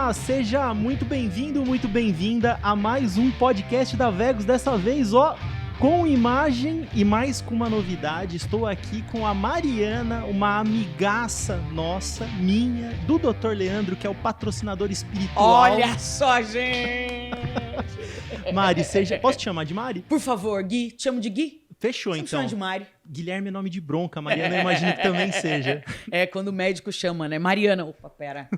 Olá, seja muito bem-vindo, muito bem-vinda a mais um podcast da Vegos, dessa vez, com imagem e mais com uma novidade. Estou aqui com a Mariana, uma amigaça nossa, minha, do Dr. Leandro, que é o patrocinador espiritual. Olha só, gente! Mari, posso te chamar de Mari? Por favor, Gui, te chamo de Gui? Fechou, Você então. me chama de Mari. Guilherme é nome de bronca, Mariana eu imagino que também seja. É, quando o médico chama, né? Mariana, opa, pera.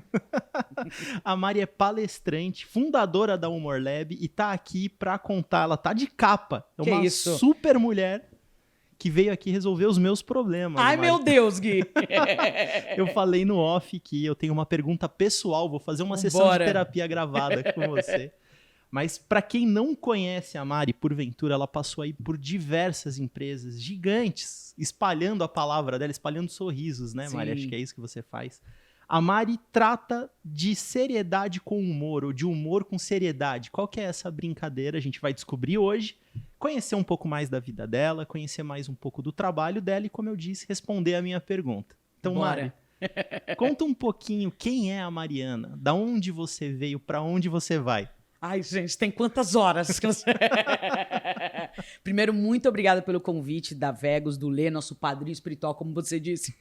A Mari é palestrante, fundadora da Humor Lab e tá aqui pra contar, ela tá de capa. É uma super mulher que veio aqui resolver os meus problemas. Ai, Mari. meu Deus, Gui! Eu falei no off que eu tenho uma pergunta pessoal, vou fazer uma sessão de terapia gravada com você. Mas para quem não conhece a Mari, porventura, ela passou aí por diversas empresas gigantes, espalhando a palavra dela, espalhando sorrisos, né, Mari? Acho que é isso que você faz. A Mari trata de seriedade com humor, ou de humor com seriedade. Qual que é essa brincadeira? A gente vai descobrir hoje, conhecer um pouco mais da vida dela, conhecer mais um pouco do trabalho dela e, como eu disse, responder a minha pergunta. Então, Mari, conta um pouquinho quem é a Mariana, da onde você veio, para onde você vai. Ai, gente, tem quantas horas? Primeiro, muito obrigada pelo convite da Vegos, do Lê, nosso padrinho espiritual, como você disse.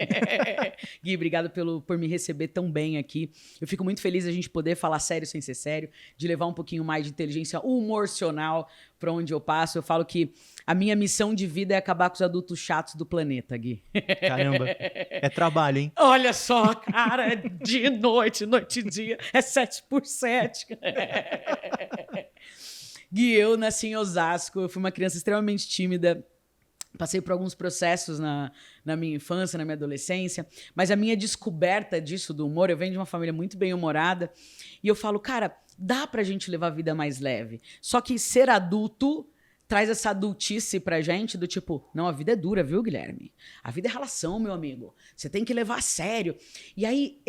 Gui, obrigado por me receber tão bem aqui. Eu fico muito feliz de a gente poder falar sério sem ser sério, de levar um pouquinho mais de inteligência humorcional para onde eu passo. Eu falo que a minha missão de vida é acabar com os adultos chatos do planeta, Gui. Caramba, é trabalho, hein? Olha só, cara, é dia e noite, noite e dia, é 7x7. Gui, eu nasci em Osasco, eu fui uma criança extremamente tímida, passei por alguns processos na minha infância, na minha adolescência, mas a minha descoberta disso, do humor, eu venho de uma família muito bem-humorada, e eu falo, cara, dá pra gente levar a vida mais leve, só que ser adulto traz essa adultice pra gente, do tipo, não, a vida é dura, viu, Guilherme? A vida é relação, meu amigo, você tem que levar a sério. E aí,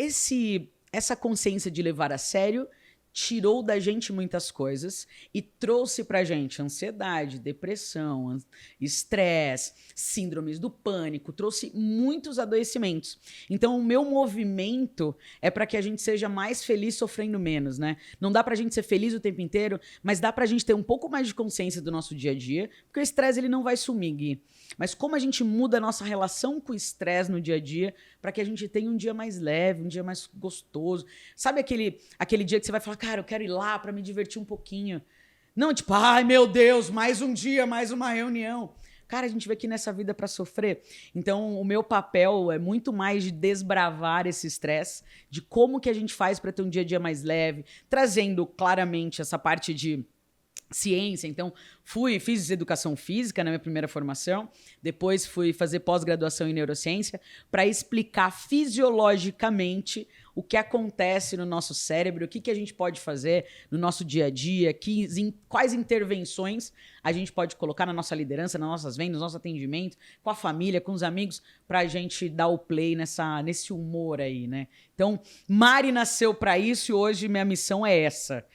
essa consciência de levar a sério tirou da gente muitas coisas e trouxe pra gente ansiedade, depressão, estresse, síndromes do pânico, trouxe muitos adoecimentos. Então, o meu movimento é para que a gente seja mais feliz sofrendo menos, né? Não dá pra gente ser feliz o tempo inteiro, mas dá pra gente ter um pouco mais de consciência do nosso dia a dia, porque o estresse ele não vai sumir, Gui. Mas como a gente muda a nossa relação com o estresse no dia a dia para que a gente tenha um dia mais leve, um dia mais gostoso. Sabe aquele dia que você vai falar, cara, eu quero ir lá para me divertir um pouquinho. Não, tipo, ai, meu Deus, mais um dia, mais uma reunião. Cara, a gente veio aqui nessa vida para sofrer. Então, o meu papel é muito mais de desbravar esse estresse, de como que a gente faz para ter um dia a dia mais leve, trazendo claramente essa parte de ciência. Então, fiz educação física na minha primeira formação, depois fui fazer pós-graduação em neurociência para explicar fisiologicamente o que acontece no nosso cérebro, o que a gente pode fazer no nosso dia a dia, quais intervenções a gente pode colocar na nossa liderança, nas nossas vendas, no nosso atendimento, com a família, com os amigos, para a gente dar o play nesse humor aí, né? Então, Mari nasceu para isso e hoje minha missão é essa.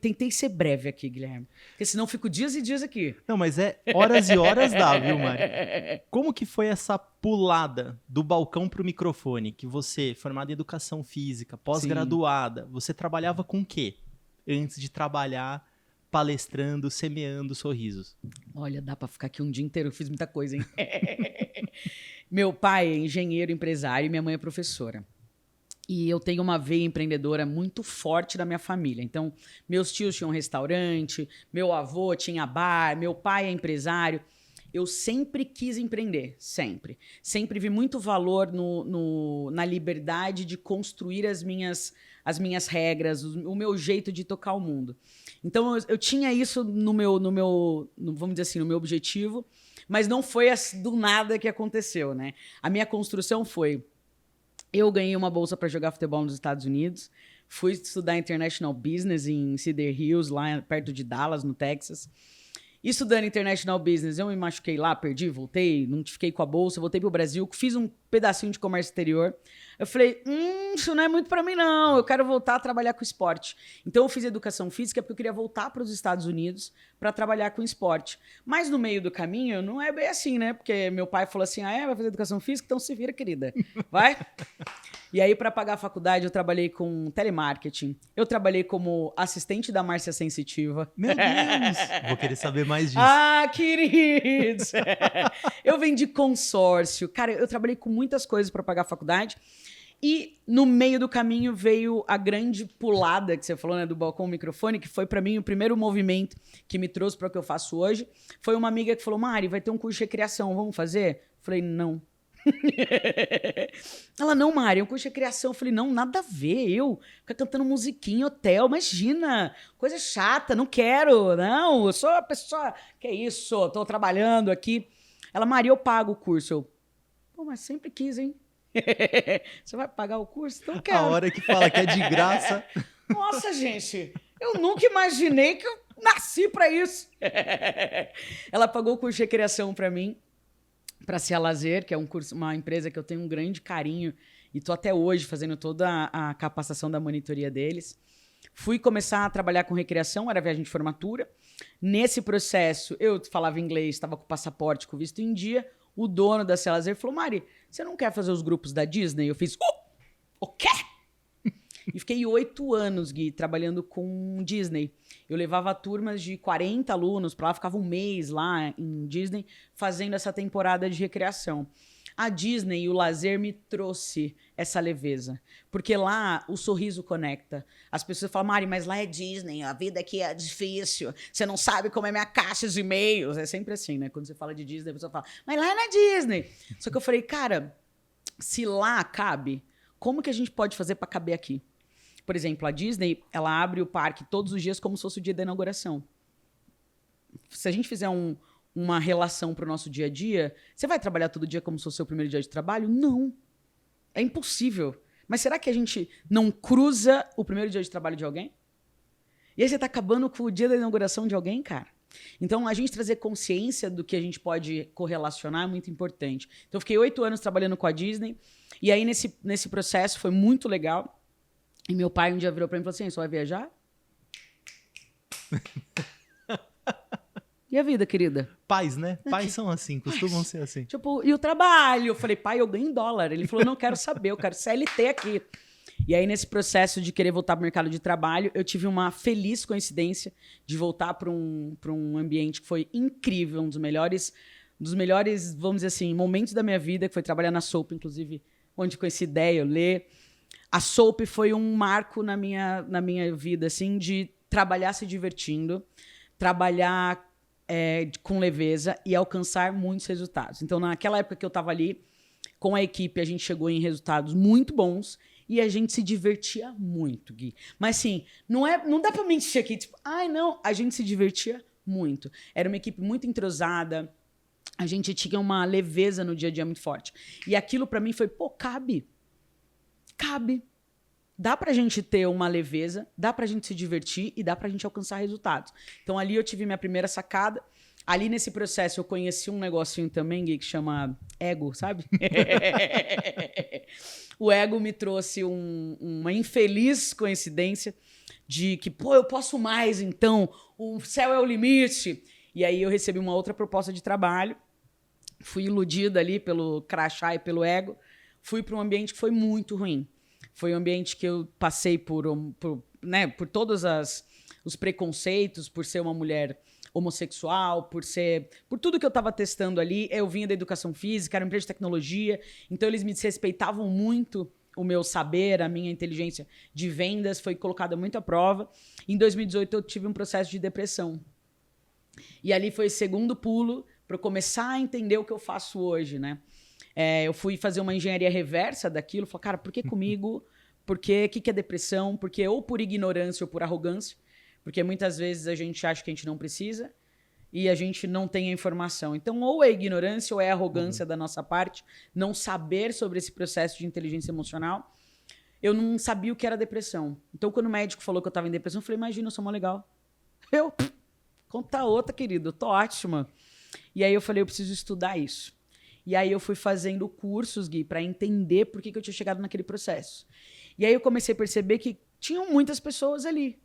Tentei ser breve aqui, Guilherme, porque senão fico dias e dias aqui. Não, mas horas e horas dá, viu, Mari? Como que foi essa pulada do balcão pro microfone? Que você, formada em educação física, pós-graduada, você trabalhava com o quê? Antes de trabalhar palestrando, semeando sorrisos. Olha, dá pra ficar aqui um dia inteiro, eu fiz muita coisa, hein? Meu pai é engenheiro, empresário e minha mãe é professora. E eu tenho uma veia empreendedora muito forte da minha família. Então, meus tios tinham restaurante, meu avô tinha bar, meu pai é empresário. Eu sempre quis empreender, sempre. Sempre vi muito valor na liberdade de construir as minhas regras, o meu jeito de tocar o mundo. Então, eu tinha isso vamos dizer assim, no meu objetivo, mas não foi do nada que aconteceu, né? A minha construção foi... Eu ganhei uma bolsa para jogar futebol nos Estados Unidos, fui estudar International Business em Cedar Hills, lá perto de Dallas, no Texas. Estudando International Business, eu me machuquei lá, perdi, voltei, não fiquei com a bolsa, voltei pro Brasil, fiz um pedacinho de comércio exterior. Eu falei, isso não é muito para mim não, eu quero voltar a trabalhar com esporte. Então eu fiz educação física porque eu queria voltar para os Estados Unidos para trabalhar com esporte. Mas no meio do caminho, não é bem assim, né? Porque meu pai falou assim, vai fazer educação física? Então se vira, querida, vai. E aí, para pagar a faculdade, eu trabalhei com telemarketing. Eu trabalhei como assistente da Márcia Sensitiva. Meu Deus! Vou querer saber mais disso. Ah, queridos! Eu vendi consórcio. Cara, eu trabalhei com muitas coisas para pagar a faculdade. E no meio do caminho veio a grande pulada que você falou, né, do balcão microfone, que foi para mim o primeiro movimento que me trouxe para o que eu faço hoje. Foi uma amiga que falou: Mari, vai ter um curso de recreação, vamos fazer? Falei: não. Ela: não, Mari, é um curso de recreação. Eu falei: não, nada a ver, eu ficar cantando musiquinha em hotel, imagina, coisa chata, não quero, não, eu sou a pessoa, que é isso, tô trabalhando aqui. Ela: Mari, eu pago o curso. Eu: pô, mas sempre quis, hein? Você vai pagar o curso? Então quero. A hora que fala que é de graça. Nossa, gente, eu nunca imaginei que eu nasci pra isso. Ela pagou o curso de recreação pra mim, pra Ser Lazer, que é um curso, uma empresa que eu tenho um grande carinho e tô até hoje fazendo toda a capacitação da monitoria deles. Fui começar a trabalhar com recreação, era viagem de formatura. Nesse processo, eu falava inglês, estava com o passaporte, com o visto em dia. O dono da Ser Lazer falou: Mari, você não quer fazer os grupos da Disney? Eu fiz: o quê? E fiquei 8 anos, Gui, trabalhando com Disney. Eu levava turmas de 40 alunos para lá, ficava um mês lá em Disney, fazendo essa temporada de recreação. A Disney e o lazer me trouxe essa leveza. Porque lá o sorriso conecta. As pessoas falam: Mari, mas lá é Disney, a vida aqui é difícil. Você não sabe como é minha caixa de e-mails. É sempre assim, né? Quando você fala de Disney, a pessoa fala: mas lá é na Disney. Só que eu falei: cara, se lá cabe, como que a gente pode fazer para caber aqui? Por exemplo, a Disney, ela abre o parque todos os dias como se fosse o dia da inauguração. Se a gente fizer uma relação para o nosso dia a dia, você vai trabalhar todo dia como se fosse o seu primeiro dia de trabalho? Não. É impossível. Mas será que a gente não cruza o primeiro dia de trabalho de alguém? E aí você está acabando com o dia da inauguração de alguém, cara? Então, a gente trazer consciência do que a gente pode correlacionar é muito importante. Então, eu fiquei 8 anos trabalhando com a Disney. E aí, nesse processo, foi muito legal. E meu pai um dia virou para mim e falou assim: você vai viajar? E a vida, querida? Pais, né? Pais são assim, costumam ser assim. Tipo, e o trabalho? Eu falei: pai, eu ganho em dólar. Ele falou: não quero saber, eu quero CLT aqui. E aí, nesse processo de querer voltar para o mercado de trabalho, eu tive uma feliz coincidência de voltar para um ambiente que foi incrível, um dos melhores, vamos dizer assim, momentos da minha vida, que foi trabalhar na Soap, inclusive, onde com essa ideia eu ler. A Soap foi um marco na minha vida, assim, de trabalhar se divertindo, trabalhar com leveza e alcançar muitos resultados. Então, naquela época que eu estava ali, com a equipe, a gente chegou em resultados muito bons e a gente se divertia muito, Gui. Mas, assim, não dá para mentir aqui, tipo, ai, não, a gente se divertia muito. Era uma equipe muito entrosada, a gente tinha uma leveza no dia a dia muito forte. E aquilo, para mim, foi, pô, cabe. Dá pra gente ter uma leveza, dá pra gente se divertir e dá pra gente alcançar resultados. Então, ali eu tive minha primeira sacada. Ali, nesse processo, eu conheci um negocinho também, Gui, que chama ego, sabe? O ego me trouxe uma infeliz coincidência de que, pô, eu posso mais, então, o céu é o limite. E aí eu recebi uma outra proposta de trabalho, fui iludida ali pelo crachá e pelo ego, fui para um ambiente que foi muito ruim. Foi um ambiente que eu passei por todos os preconceitos, por ser uma mulher homossexual, por tudo que eu estava testando ali. Eu vinha da educação física, era uma empresa de tecnologia, então eles me desrespeitavam muito. O meu saber, a minha inteligência de vendas foi colocada muito à prova. Em 2018, eu tive um processo de depressão. E ali foi o segundo pulo para eu começar a entender o que eu faço hoje, né? Eu fui fazer uma engenharia reversa daquilo. Falei: cara, por que comigo? Por quê? O que é depressão? Porque ou por ignorância ou por arrogância. Porque muitas vezes a gente acha que a gente não precisa e a gente não tem a informação. Então, ou é ignorância ou é arrogância da nossa parte, não saber sobre esse processo de inteligência emocional. Eu não sabia o que era depressão. Então, quando o médico falou que eu estava em depressão, eu falei: imagina, eu sou mó legal. Conta outra, querido, eu tô ótima. E aí eu falei: eu preciso estudar isso. E aí eu fui fazendo cursos, Gui, para entender por que eu tinha chegado naquele processo. E aí eu comecei a perceber que tinham muitas pessoas ali.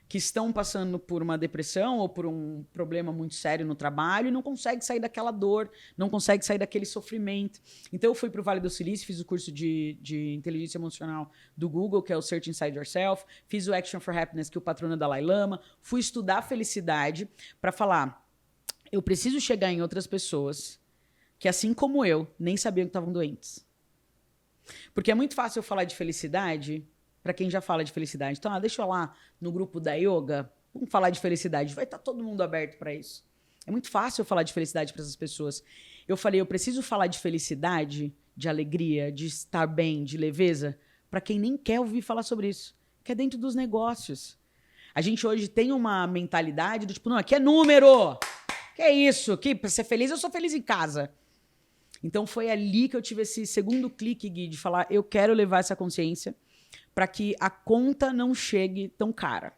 que estão passando por uma depressão ou por um problema muito sério no trabalho e não conseguem sair daquela dor, não conseguem sair daquele sofrimento. Então, eu fui para o Vale do Silício, fiz o curso de inteligência emocional do Google, que é o Search Inside Yourself, fiz o Action for Happiness, que é o patrono é Dalai Lama, fui estudar felicidade para falar, eu preciso chegar em outras pessoas que, assim como eu, nem sabiam que estavam doentes. Porque é muito fácil eu falar de felicidade para quem já fala de felicidade. Então, deixa eu lá no grupo da yoga, vamos falar de felicidade. Vai estar todo mundo aberto para isso. É muito fácil eu falar de felicidade para essas pessoas. Eu falei, eu preciso falar de felicidade, de alegria, de estar bem, de leveza, para quem nem quer ouvir falar sobre isso, que é dentro dos negócios. A gente hoje tem uma mentalidade do tipo, não, aqui é número. Que é isso? Aqui, para ser feliz, eu sou feliz em casa. Então, foi ali que eu tive esse segundo clique, Gui, de falar, eu quero levar essa consciência para que a conta não chegue tão cara.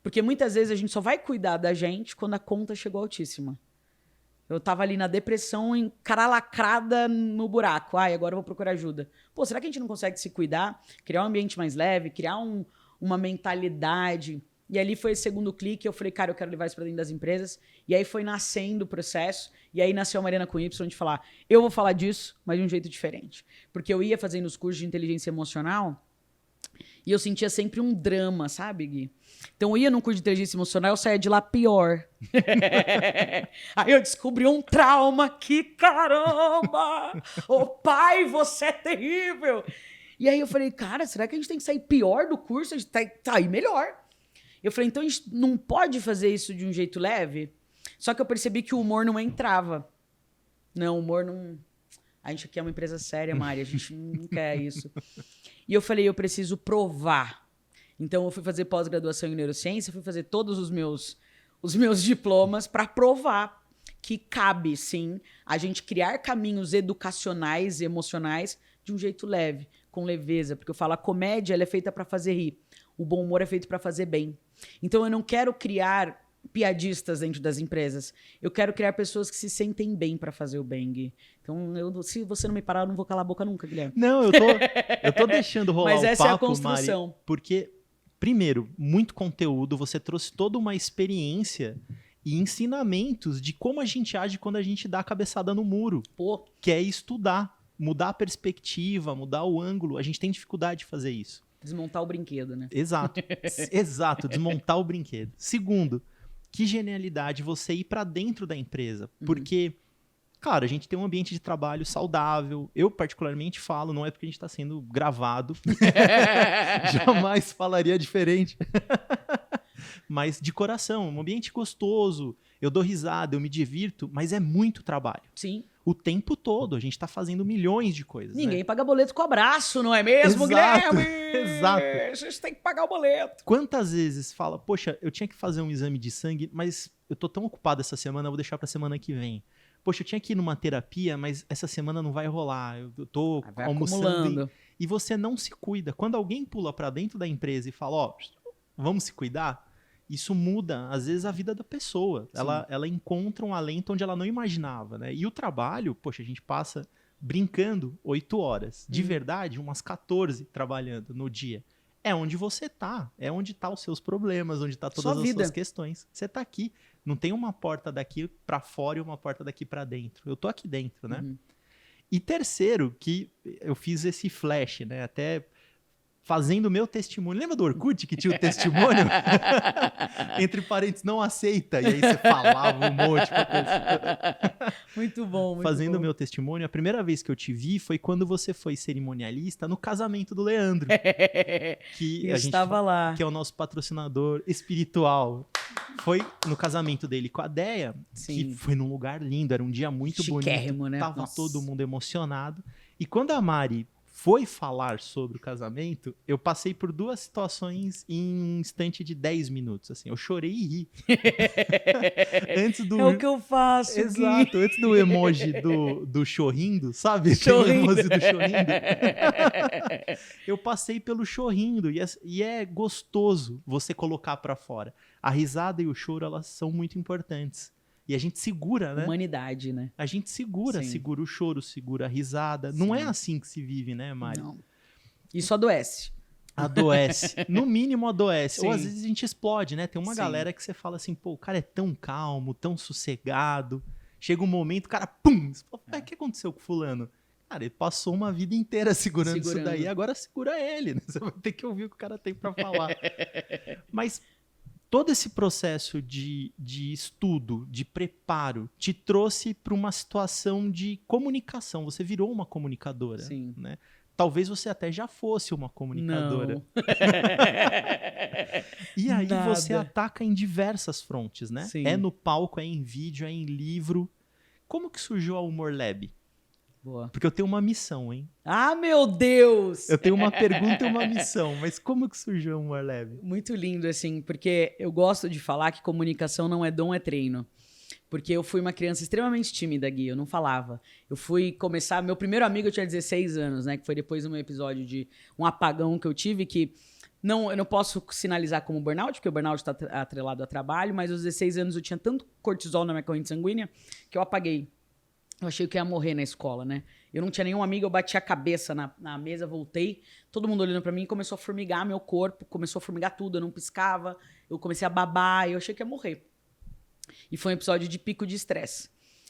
Porque muitas vezes a gente só vai cuidar da gente quando a conta chegou altíssima. Eu tava ali na depressão, cara lacrada no buraco. Agora eu vou procurar ajuda. Pô, será que a gente não consegue se cuidar? Criar um ambiente mais leve, criar uma mentalidade. E ali foi esse segundo clique. Eu falei, cara, eu quero levar isso para dentro das empresas. E aí foi nascendo o processo. E aí nasceu a Mariana com Y de falar, eu vou falar disso, mas de um jeito diferente. Porque eu ia fazendo os cursos de inteligência emocional e eu sentia sempre um drama, sabe, Gui? Então eu ia num curso de inteligência emocional, eu saía de lá pior. Aí eu descobri um trauma que, caramba! Ô pai, você é terrível! E aí eu falei, cara, será que a gente tem que sair pior do curso? A gente tem que sair melhor. Eu falei, então a gente não pode fazer isso de um jeito leve? Só que eu percebi que o humor não entrava. Não, o humor não... A gente aqui é uma empresa séria, Mari, a gente não quer isso. E eu falei, eu preciso provar. Então eu fui fazer pós-graduação em neurociência, fui fazer todos os meus diplomas para provar que cabe, sim, a gente criar caminhos educacionais e emocionais de um jeito leve, com leveza. Porque eu falo, a comédia ela é feita para fazer rir. O bom humor é feito para fazer bem. Então eu não quero criar piadistas dentro das empresas. Eu quero criar pessoas que se sentem bem para fazer o bem, Gui. Então, se você não me parar, eu não vou calar a boca nunca, Guilherme. Não, eu tô deixando rolar Mas o essa papo, é a construção. Mari, porque, primeiro, muito conteúdo, você trouxe toda uma experiência e ensinamentos de como a gente age quando a gente dá a cabeçada no muro. Pô. Que é estudar, mudar a perspectiva, mudar o ângulo. A gente tem dificuldade de fazer isso. Desmontar o brinquedo, né? Exato, exato, desmontar o brinquedo. Segundo, que genialidade você ir para dentro da empresa, porque, claro, a gente tem um ambiente de trabalho saudável. Eu, particularmente, falo, não é porque a gente está sendo gravado, jamais falaria diferente, mas de coração, um ambiente gostoso, eu dou risada, eu me divirto, mas é muito trabalho. Sim. O tempo todo, a gente está fazendo milhões de coisas. Ninguém paga boleto com abraço, não é mesmo, Exato, Guilherme? exato. A gente tem que pagar o boleto. Quantas vezes fala, poxa, eu tinha que fazer um exame de sangue, mas eu tô tão ocupado essa semana, eu vou deixar pra semana que vem. Poxa, eu tinha que ir numa terapia, mas essa semana não vai rolar. Eu tô almoçando. E você não se cuida. Quando alguém pula pra dentro da empresa e fala, ó, vamos se cuidar, isso muda, às vezes, a vida da pessoa. Ela encontra um alento onde ela não imaginava, né? E o trabalho, poxa, a gente passa brincando 8 horas. De verdade, umas 14 trabalhando no dia. É onde você tá. É onde tá os seus problemas, onde tá todas as suas questões. Você tá aqui. Não tem uma porta daqui pra fora e uma porta daqui pra dentro. Eu tô aqui dentro, né? E terceiro, que eu fiz esse flash, né? Até fazendo o meu testemunho. Lembra do Orkut que tinha o testemunho? Entre parênteses, não aceita. E aí você falava um monte pra pessoa. Muito bom, muito fazendo bom. o meu testemunho, a primeira vez que eu te vi foi quando você foi cerimonialista no casamento do Leandro. Que eu estava lá. Que é o nosso patrocinador espiritual. Foi no casamento dele com a Deia, que foi num lugar lindo, era um dia muito chiquérrimo, bonito. Né? Tava todo mundo emocionado. E quando a Mari foi falar sobre o casamento, eu passei por 2 situações em um instante de 10 minutos. Assim, eu chorei e ri. Antes do... É o que eu faço. Exato, antes do emoji do chorrindo, sabe? O emoji do chorrindo. Eu passei pelo chorrindo e é gostoso você colocar pra fora. A risada e o choro, elas são muito importantes. E a gente segura, né? Humanidade, né? A gente segura o choro, segura a risada. Sim. Não é assim que se vive, né, Mari? Não. Isso adoece. Adoece. No mínimo adoece. Sim. Ou às vezes a gente explode, né? Tem uma Sim. galera que você fala assim, pô, o cara é tão calmo, tão sossegado. Chega um momento, o cara, pum! Você fala, o que aconteceu com fulano? Cara, ele passou uma vida inteira segurando isso daí, agora segura ele, né? Você vai ter que ouvir o que o cara tem pra falar. Mas todo esse processo de estudo, de preparo, te trouxe para uma situação de comunicação. Você virou uma comunicadora, Sim. né? Talvez você até já fosse uma comunicadora. Não. E aí você ataca em diversas frontes, né? Sim. É no palco, é em vídeo, é em livro. Como que surgiu a Humor Lab? Boa. Porque eu tenho uma missão, hein? Ah, meu Deus! Eu tenho uma pergunta e uma missão, mas como que surgiu a Humor Lab? Muito lindo, assim, porque eu gosto de falar que comunicação não é dom, é treino. Porque eu fui uma criança extremamente tímida, Gui, eu não falava. Eu fui começar... Meu primeiro amigo eu tinha 16 anos, né? Que foi depois de um episódio de um apagão que eu tive, que eu não posso sinalizar como burnout, porque o burnout está atrelado a trabalho, mas aos 16 anos eu tinha tanto cortisol na minha corrente sanguínea que eu apaguei. Eu achei que eu ia morrer na escola, né? Eu não tinha nenhum amigo, eu bati a cabeça na mesa, voltei, todo mundo olhando pra mim, começou a formigar meu corpo, começou a formigar tudo, eu não piscava, eu comecei a babar, eu achei que ia morrer. E foi um episódio de pico de estresse.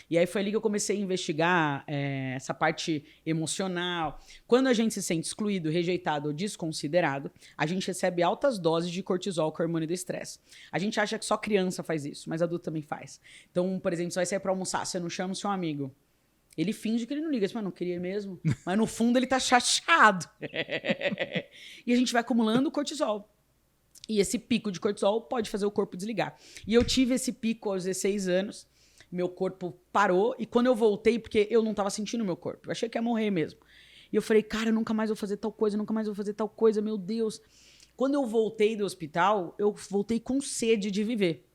E aí foi ali que eu comecei a investigar essa parte emocional. Quando a gente se sente excluído, rejeitado ou desconsiderado, a gente recebe altas doses de cortisol, que é o hormônio do estresse. A gente acha que só criança faz isso, mas adulto também faz. Então, por exemplo, você vai sair pra almoçar, você não chama o seu amigo. Ele finge que ele não liga, mas não queria mesmo. Mas no fundo ele tá chateado. E a gente vai acumulando cortisol. E esse pico de cortisol pode fazer o corpo desligar. E eu tive esse pico aos 16 anos, meu corpo parou, e quando eu voltei, porque eu não estava sentindo o meu corpo, eu achei que ia morrer mesmo. E eu falei, cara, eu nunca mais vou fazer tal coisa, nunca mais vou fazer tal coisa, meu Deus. Quando eu voltei do hospital, eu voltei com sede de viver.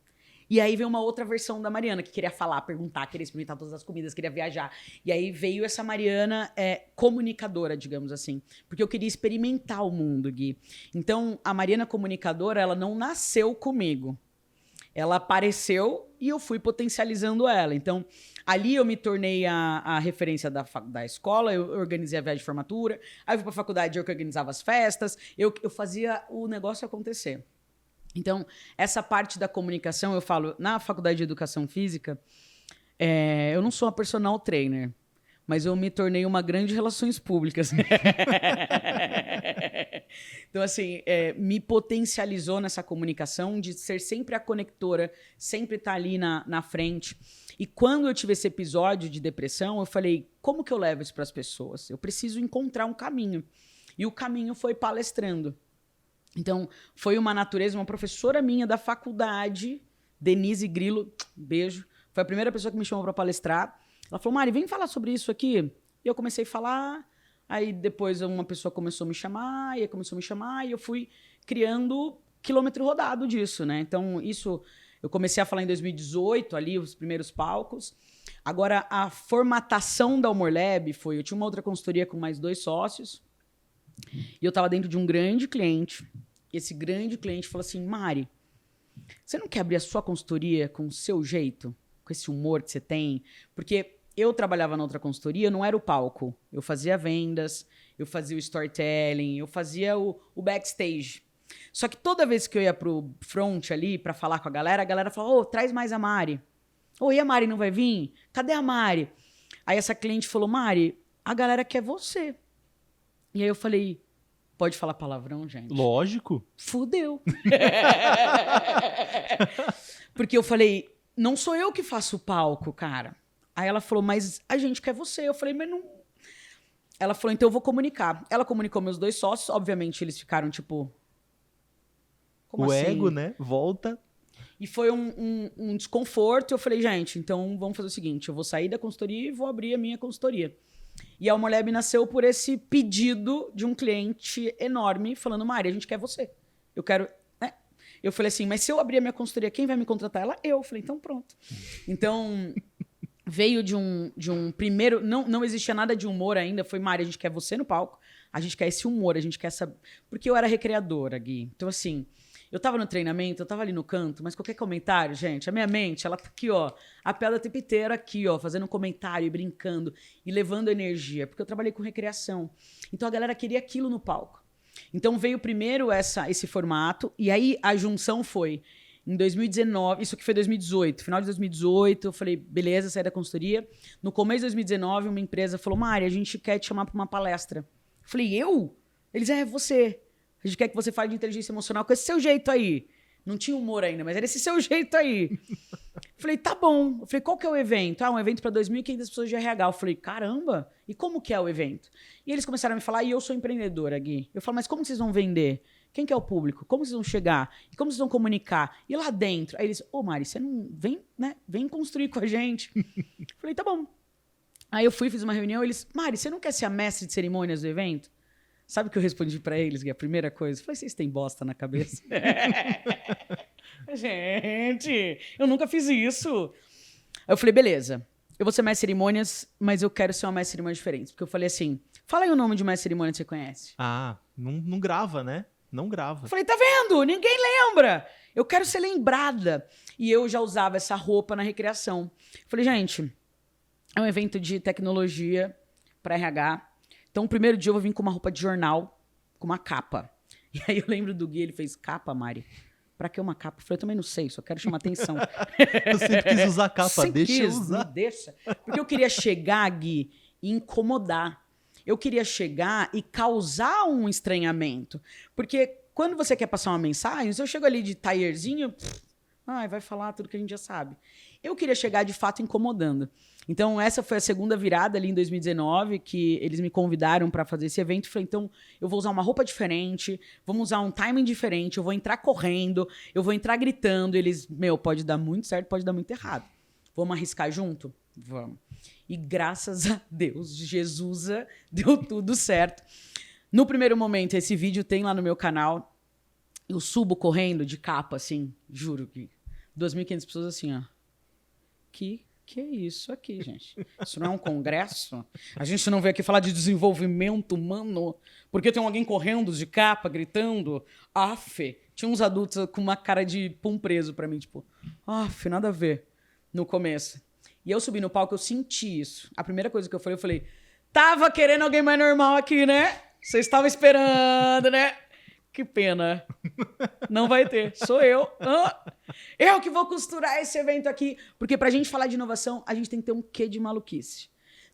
E aí veio uma outra versão da Mariana, que queria falar, perguntar, queria experimentar todas as comidas, queria viajar. E aí veio essa Mariana comunicadora, digamos assim. Porque eu queria experimentar o mundo, Gui. Então, a Mariana comunicadora, ela não nasceu comigo. Ela apareceu e eu fui potencializando ela. Então, ali eu me tornei a referência da escola, eu organizei a viagem de formatura, aí eu fui para a faculdade, eu que organizava as festas, eu fazia o negócio acontecer. Então, essa parte da comunicação, eu falo, na faculdade de Educação Física, eu não sou uma personal trainer, mas eu me tornei uma grande relações públicas. Então, assim, me potencializou nessa comunicação de ser sempre a conectora, sempre estar ali na frente. E quando eu tive esse episódio de depressão, eu falei, como que eu levo isso para as pessoas? Eu preciso encontrar um caminho. E o caminho foi palestrando. Então, foi uma natureza, uma professora minha da faculdade, Denise Grilo, beijo, foi a primeira pessoa que me chamou para palestrar. Ela falou, Mari, vem falar sobre isso aqui. E eu comecei a falar, aí depois uma pessoa começou a me chamar, e eu fui criando quilômetro rodado disso, né? Então, isso, eu comecei a falar em 2018, ali, os primeiros palcos. Agora, a formatação da Humor Lab foi, eu tinha uma outra consultoria com mais 2 sócios, e eu estava dentro de um grande cliente. E esse grande cliente falou assim, Mari, você não quer abrir a sua consultoria com o seu jeito? Com esse humor que você tem? Porque eu trabalhava na outra consultoria, não era o palco. Eu fazia vendas, eu fazia o storytelling, eu fazia o backstage. Só que toda vez que eu ia pro front ali para falar com a galera falava, traz mais a Mari. E a Mari não vai vir? Cadê a Mari? Aí essa cliente falou, Mari, a galera quer você. E aí eu falei, pode falar palavrão, gente? Lógico. Fudeu. Porque eu falei, não sou eu que faço o palco, cara. Aí ela falou, mas a gente quer você. Eu falei, mas não... Ela falou, então eu vou comunicar. Ela comunicou meus 2 sócios. Obviamente, eles ficaram, tipo... Como o assim? Ego, né? Volta. E foi um desconforto. Eu falei, gente, então vamos fazer o seguinte. Eu vou sair da consultoria e vou abrir a minha consultoria. E a Humor Lab nasceu por esse pedido de um cliente enorme, falando, Mari, a gente quer você. Eu quero... Né? Eu falei assim, mas se eu abrir a minha consultoria, quem vai me contratar? Ela? Eu. Falei, então pronto. Então, veio de um primeiro... Não existia nada de humor ainda. Foi, Mari, a gente quer você no palco. A gente quer esse humor, a gente quer essa... Porque eu era recreadora, Gui. Então, assim... Eu tava no treinamento, eu tava ali no canto, mas qualquer comentário, gente, a minha mente, ela tá aqui, ó, a pedra o tempo inteiro aqui, ó, fazendo um comentário e brincando e levando energia, porque eu trabalhei com recreação. Então a galera queria aquilo no palco. Então veio primeiro esse formato, e aí a junção foi em 2019, isso aqui foi 2018, final de 2018, eu falei, beleza, saí da consultoria. No começo de 2019, uma empresa falou, Mari, a gente quer te chamar para uma palestra. Eu falei, eu? Eles, você. A gente quer que você fale de inteligência emocional com esse seu jeito aí. Não tinha humor ainda, mas era esse seu jeito aí. Eu falei, tá bom. Eu falei, qual que é o evento? Um evento para 2.500 pessoas de RH. Eu falei, caramba, e como que é o evento? E eles começaram a me falar, e eu sou empreendedora, Gui. Eu falei, mas como vocês vão vender? Quem que é o público? Como vocês vão chegar? E como vocês vão comunicar? E lá dentro? Aí eles, Mari, você não vem, né? Vem construir com a gente. Eu falei, tá bom. Aí eu fui, fiz uma reunião, eles, Mari, você não quer ser a mestre de cerimônias do evento? Sabe o que eu respondi pra eles, Gui? A primeira coisa, eu falei, vocês têm bosta na cabeça? Gente, eu nunca fiz isso. Aí eu falei, beleza, eu vou ser mestre de cerimônias, mas eu quero ser uma mestre de cerimônias diferente. Porque eu falei assim, fala aí o nome de mestre de cerimônia que você conhece. Não grava, né? Não grava. Eu falei, tá vendo? Ninguém lembra. Eu quero ser lembrada. E eu já usava essa roupa na recreação. Eu falei, gente, é um evento de tecnologia para RH. Então, o primeiro dia eu vou vir com uma roupa de jornal, com uma capa. E aí eu lembro do Gui, ele fez, capa, Mari? Pra que uma capa? Eu falei, eu também não sei, só quero chamar atenção. Eu sempre quis usar capa, deixa eu usar. Me deixa. Porque eu queria chegar, Gui, e incomodar. Eu queria chegar e causar um estranhamento. Porque quando você quer passar uma mensagem, se eu chego ali de taierzinho, vai falar tudo que a gente já sabe. Eu queria chegar, de fato, incomodando. Então, essa foi a segunda virada ali em 2019, que eles me convidaram para fazer esse evento. Eu falei, então, eu vou usar uma roupa diferente, vamos usar um timing diferente, eu vou entrar correndo, eu vou entrar gritando. Eles, pode dar muito certo, pode dar muito errado. Vamos arriscar junto? Vamos. E graças a Deus, Jesus, deu tudo certo. No primeiro momento, esse vídeo tem lá no meu canal. Eu subo correndo de capa, assim, juro que 2.500 pessoas assim, ó. Que é isso aqui, gente? Isso não é um congresso? A gente não veio aqui falar de desenvolvimento humano porque tem alguém correndo de capa, gritando. Tinha uns adultos com uma cara de pum preso pra mim, tipo, nada a ver, no começo. E eu subi no palco, eu senti isso. A primeira coisa que eu falei, tava querendo alguém mais normal aqui, né? Vocês estavam esperando, né? Que pena. Não vai ter. Sou eu. Eu que vou costurar esse evento aqui. Porque pra gente falar de inovação, a gente tem que ter um quê de maluquice.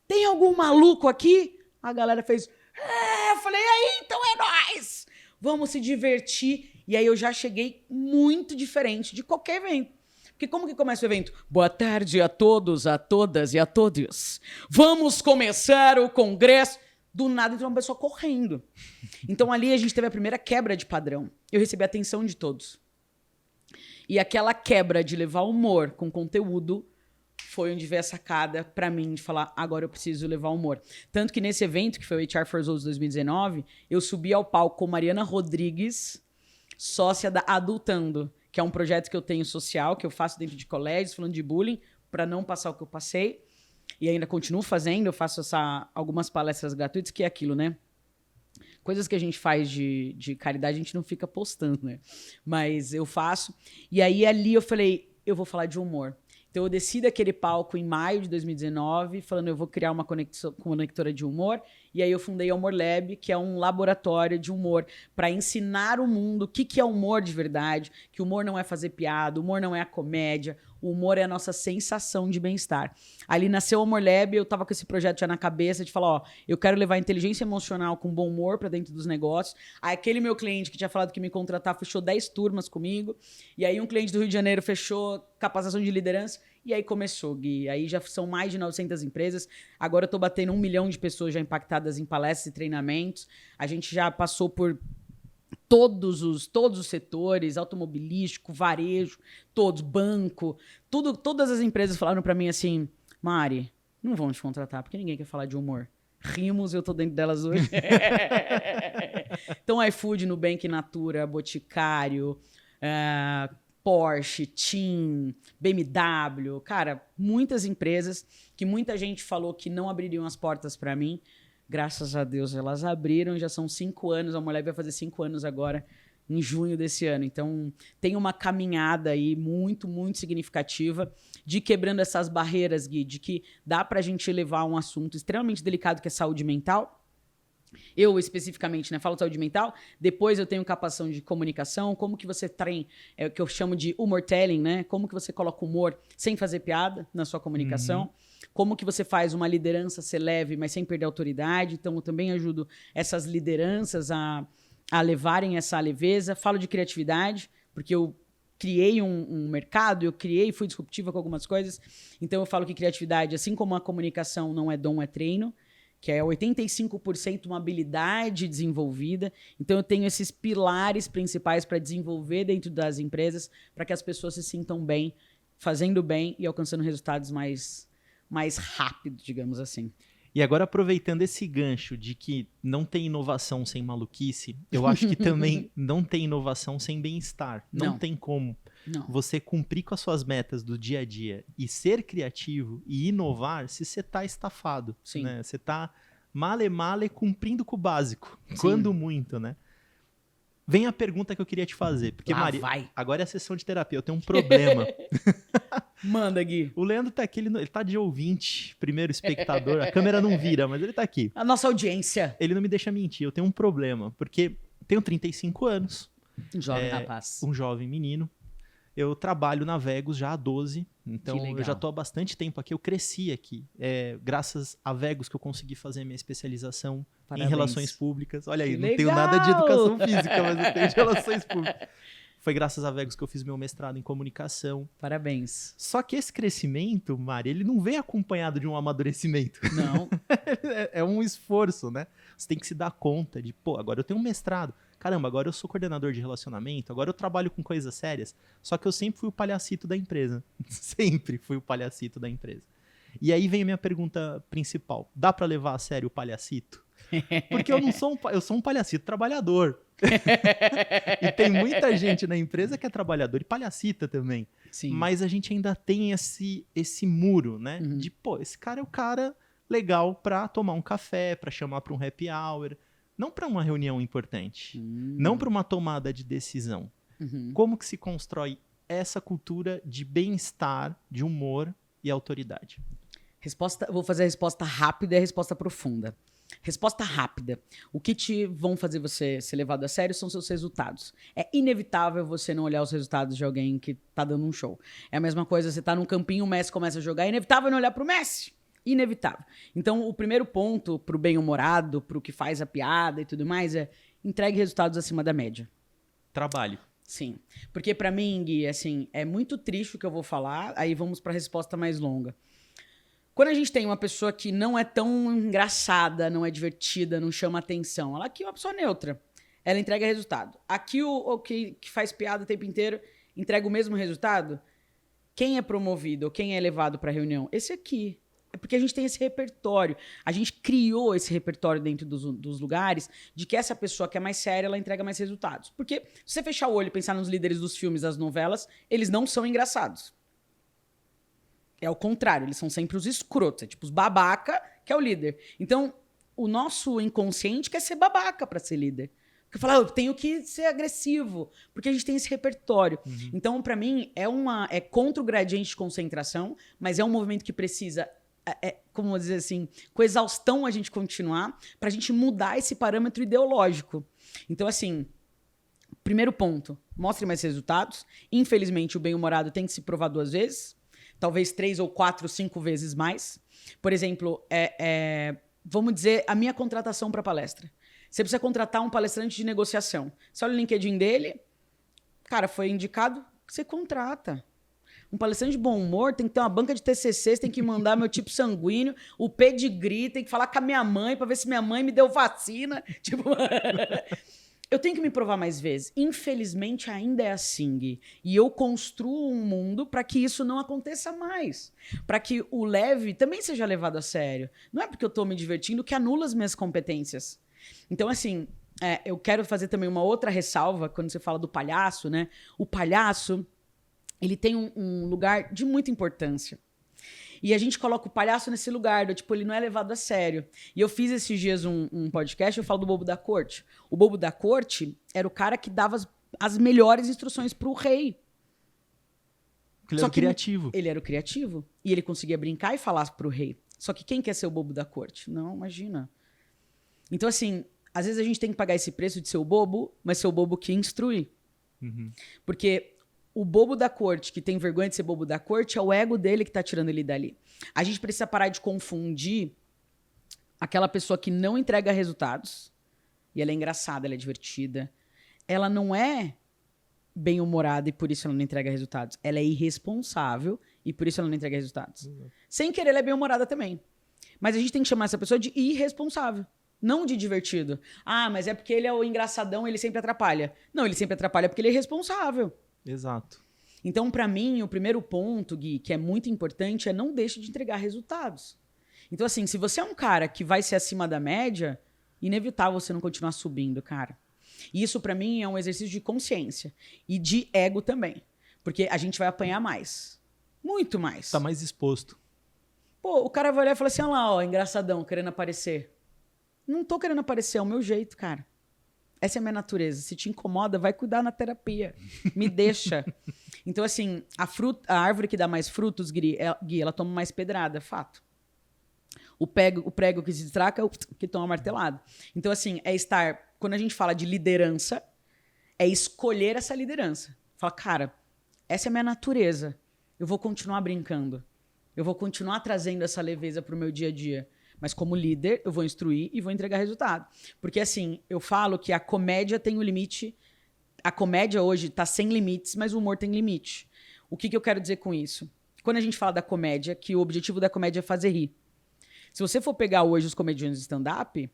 Tem algum maluco aqui? A galera fez... Eu falei, aí, então é nóis. Vamos se divertir. E aí eu já cheguei muito diferente de qualquer evento. Porque como que começa o evento? Boa tarde a todos, a todas e a todos. Vamos começar o congresso. Do nada entrou uma pessoa correndo. Então ali a gente teve a primeira quebra de padrão. Eu recebi a atenção de todos. E aquela quebra de levar humor com conteúdo foi onde veio a sacada pra mim de falar, agora eu preciso levar humor. Tanto que nesse evento, que foi o HR for Results 2019, eu subi ao palco com Mariana Rodrigues, sócia da Adultando, que é um projeto que eu tenho social, que eu faço dentro de colégios, falando de bullying, para não passar o que eu passei. E ainda continuo fazendo, eu faço algumas palestras gratuitas, que é aquilo, né? Coisas que a gente faz de caridade, a gente não fica postando, né? Mas eu faço. E aí, ali, eu falei, eu vou falar de humor. Então, eu desci daquele palco em maio de 2019, falando, eu vou criar uma conectora de humor. E aí, eu fundei a Humor Lab, que é um laboratório de humor, para ensinar o mundo o que é humor de verdade, que o humor não é fazer piada, o humor não é a comédia, o humor é a nossa sensação de bem-estar. Ali nasceu o Humor Lab, eu tava com esse projeto já na cabeça de falar, eu quero levar a inteligência emocional com bom humor para dentro dos negócios. Aí aquele meu cliente que tinha falado que me contratar fechou 10 turmas comigo. E aí um cliente do Rio de Janeiro fechou capacitação de liderança. E aí começou, Gui. Aí já são mais de 900 empresas. Agora eu tô batendo 1 milhão de pessoas já impactadas em palestras e treinamentos. A gente já passou por todos os setores, automobilístico, varejo, todos, banco, todas as empresas falaram para mim assim, Mari, não vão te contratar, porque ninguém quer falar de humor. Rimos, eu tô dentro delas hoje. Então, iFood, Nubank, Natura, Boticário, Porsche, TIM, BMW, cara, muitas empresas que muita gente falou que não abririam as portas para mim. Graças a Deus, elas abriram, já são 5 anos, a Humor Lab vai fazer 5 anos agora, em junho desse ano. Então, tem uma caminhada aí muito, muito significativa de quebrando essas barreiras, Gui, de que dá pra gente levar um assunto extremamente delicado, que é saúde mental, Eu, especificamente, né, falo de saúde mental, depois eu tenho capacitação de comunicação, como que você treina, o que eu chamo de humor telling, né? Como que você coloca humor sem fazer piada na sua comunicação, como que você faz uma liderança ser leve, mas sem perder a autoridade. Então, eu também ajudo essas lideranças a levarem essa leveza. Falo de criatividade, porque eu criei um mercado, fui disruptiva com algumas coisas. Então, eu falo que criatividade, assim como a comunicação não é dom, é treino, que é 85% uma habilidade desenvolvida. Então, eu tenho esses pilares principais para desenvolver dentro das empresas, para que as pessoas se sintam bem, fazendo bem e alcançando resultados mais rápido, digamos assim. E agora, aproveitando esse gancho de que não tem inovação sem maluquice, eu acho que também não tem inovação sem bem-estar. Não tem como você cumprir com as suas metas do dia a dia e ser criativo e inovar se você está estafado. Né? Você está male cumprindo com o básico. Sim. Quando muito, né? Vem a pergunta que eu queria te fazer. Porque, Mari, agora é a sessão de terapia. Eu tenho um problema. Manda, Gui. O Leandro tá aqui, ele tá de ouvinte, primeiro espectador. A câmera não vira, mas ele tá aqui. A nossa audiência. Ele não me deixa mentir. Eu tenho um problema, porque tenho 35 anos. Um jovem rapaz. Um jovem menino. Eu trabalho na Vegos já há 12, então eu já tô há bastante tempo aqui. Eu cresci aqui. Graças a Vegos que eu consegui fazer minha especialização em relações públicas. Olha aí, não tenho nada de educação física, mas eu tenho de relações públicas. Foi graças a Vegos que eu fiz meu mestrado em comunicação. Parabéns. Só que esse crescimento, Mari, ele não vem acompanhado de um amadurecimento. Não. É um esforço, né? Você tem que se dar conta de, agora eu tenho um mestrado. Caramba, agora eu sou coordenador de relacionamento, agora eu trabalho com coisas sérias. Só que eu sempre fui o palhacito da empresa. Sempre fui o palhacito da empresa. E aí vem a minha pergunta principal. Dá pra levar a sério o palhacito? Porque eu sou um palhacito trabalhador. E tem muita gente na empresa que é trabalhador e palhacita também. Sim. Mas a gente ainda tem esse muro, né? De, esse cara é o cara legal pra tomar um café, pra chamar pra um happy hour. Não para uma reunião importante, não para uma tomada de decisão. Como que se constrói essa cultura de bem-estar, de humor e autoridade? Vou fazer a resposta rápida e a resposta profunda. Resposta rápida. O que vão fazer você ser levado a sério são seus resultados. É inevitável você não olhar os resultados de alguém que tá dando um show. É a mesma coisa, você tá num campinho, o Messi começa a jogar, é inevitável não olhar pro Messi. Inevitável. Então, o primeiro ponto pro bem-humorado, pro que faz a piada e tudo mais, é entregue resultados acima da média. Trabalho. Sim. Porque pra mim, Gui, assim, é muito triste o que eu vou falar, aí vamos pra resposta mais longa. Quando a gente tem uma pessoa que não é tão engraçada, não é divertida, não chama atenção, ela aqui é uma pessoa neutra. Ela entrega resultado. Aqui o que faz piada o tempo inteiro entrega o mesmo resultado. Quem é promovido ou quem é levado pra reunião? Esse aqui. É porque a gente tem esse repertório. A gente criou esse repertório dentro dos lugares de que essa pessoa que é mais séria, ela entrega mais resultados. Porque se você fechar o olho e pensar nos líderes dos filmes, das novelas, eles não são engraçados. É o contrário, eles são sempre os escrotos. É tipo os babaca, que é o líder. Então, o nosso inconsciente quer ser babaca para ser líder. Porque fala, eu tenho que ser agressivo, porque a gente tem esse repertório. Então, para mim, é contra o gradiente de concentração, mas é um movimento que precisa... como dizer assim, com exaustão a gente continuar pra gente mudar esse parâmetro ideológico. Então, assim, primeiro ponto, mostre mais resultados. Infelizmente, o bem-humorado tem que se provar 2 vezes, talvez 3 ou 4, 5 vezes mais. Por exemplo, vamos dizer, a minha contratação para palestra. Você precisa contratar um palestrante de negociação. Você olha o LinkedIn dele, cara, foi indicado, você contrata. Um palestrante de bom humor tem que ter uma banca de TCC, tem que mandar meu tipo sanguíneo, o pedigree, tem que falar com a minha mãe para ver se minha mãe me deu vacina. Tipo, eu tenho que me provar mais vezes. Infelizmente, ainda é assim, Gui. E eu construo um mundo para que isso não aconteça mais. Para que o leve também seja levado a sério. Não é porque eu estou me divertindo que anula as minhas competências. Então, assim, eu quero fazer também uma outra ressalva quando você fala do palhaço, né? O palhaço... ele tem um lugar de muita importância. E a gente coloca o palhaço nesse lugar, tipo, ele não é levado a sério. E eu fiz esses dias um podcast, eu falo do Bobo da Corte. O Bobo da Corte era o cara que dava as melhores instruções pro rei. Ele era o criativo. Ele era o criativo. E ele conseguia brincar e falar pro rei. Só que quem quer ser o Bobo da Corte? Não, imagina. Então, assim, às vezes a gente tem que pagar esse preço de ser o bobo, mas ser o bobo que instrui. Porque o bobo da corte, que tem vergonha de ser bobo da corte, é o ego dele que tá tirando ele dali. A gente precisa parar de confundir aquela pessoa que não entrega resultados, e ela é engraçada, ela é divertida, ela não é bem-humorada e por isso ela não entrega resultados. Ela é irresponsável e por isso ela não entrega resultados. Sem querer, ela é bem-humorada também. Mas a gente tem que chamar essa pessoa de irresponsável, não de divertido. Ah, mas é porque ele é o engraçadão, ele sempre atrapalha. Não, ele sempre atrapalha porque ele é irresponsável. Exato. Então, para mim, o primeiro ponto, Gui, que é muito importante, é não deixe de entregar resultados. Então, assim, se você é um cara que vai ser acima da média, inevitável você não continuar subindo, cara. E isso, para mim, é um exercício de consciência e de ego também. Porque a gente vai apanhar mais. Muito mais. Tá mais exposto. Pô, o cara vai olhar e falar assim, olha lá, ó, engraçadão, querendo aparecer. Não tô querendo aparecer, é o meu jeito, cara. Essa é a minha natureza. Se te incomoda, vai cuidar na terapia. Me deixa. Então, assim, a árvore que dá mais frutos, Gui, ela toma mais pedrada, fato. O prego que se destraca é o que toma martelada. Então, assim, quando a gente fala de liderança, é escolher essa liderança. Fala, cara, essa é a minha natureza. Eu vou continuar brincando. Eu vou continuar trazendo essa leveza para o meu dia a dia. Mas como líder, eu vou instruir e vou entregar resultado. Porque, assim, eu falo que a comédia tem um limite. A comédia hoje está sem limites, mas o humor tem limite. O que eu quero dizer com isso? Quando a gente fala da comédia, que o objetivo da comédia é fazer rir. Se você for pegar hoje os comediantes de stand-up,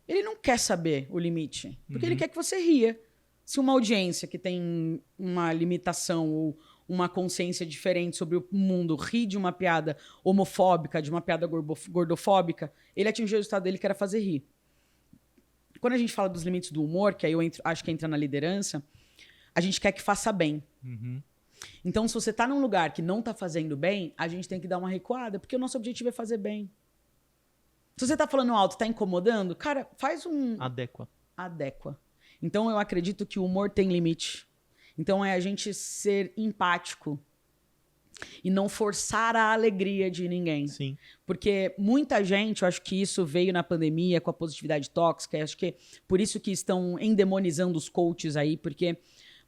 ele não quer saber o limite. Porque ele quer que você ria. Se uma audiência que tem uma limitação ou uma consciência diferente sobre o mundo ri de uma piada homofóbica, de uma piada gordofóbica, ele atingiu o resultado dele, que era fazer rir. Quando a gente fala dos limites do humor, que aí eu acho que entra na liderança, a gente quer que faça bem. Então, se você tá num lugar que não tá fazendo bem, a gente tem que dar uma recuada, porque o nosso objetivo é fazer bem. Se você tá falando alto, tá incomodando, cara, faz um... Adequa. Então, eu acredito que o humor tem limite. Então, é a gente ser empático e não forçar a alegria de ninguém. Sim. Porque muita gente, eu acho que isso veio na pandemia com a positividade tóxica, acho que por isso que estão endemonizando os coaches aí, porque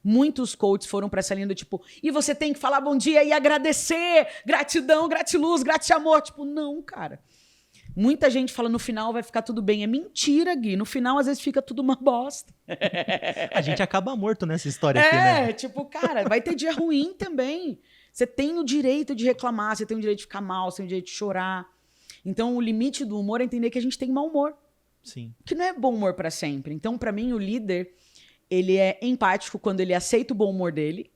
muitos coaches foram para essa linha do tipo, e você tem que falar bom dia e agradecer, gratidão, gratiluz, gratiamor. Tipo, não, cara. Muita gente fala, no final vai ficar tudo bem. É mentira, Gui. No final, às vezes, fica tudo uma bosta. A gente acaba morto nessa história aqui, né? Tipo, cara, vai ter dia ruim também. Você tem o direito de reclamar, você tem o direito de ficar mal, você tem o direito de chorar. Então, o limite do humor é entender que a gente tem mau humor. Sim. Que não é bom humor para sempre. Então, para mim, o líder, ele é empático quando ele aceita o bom humor dele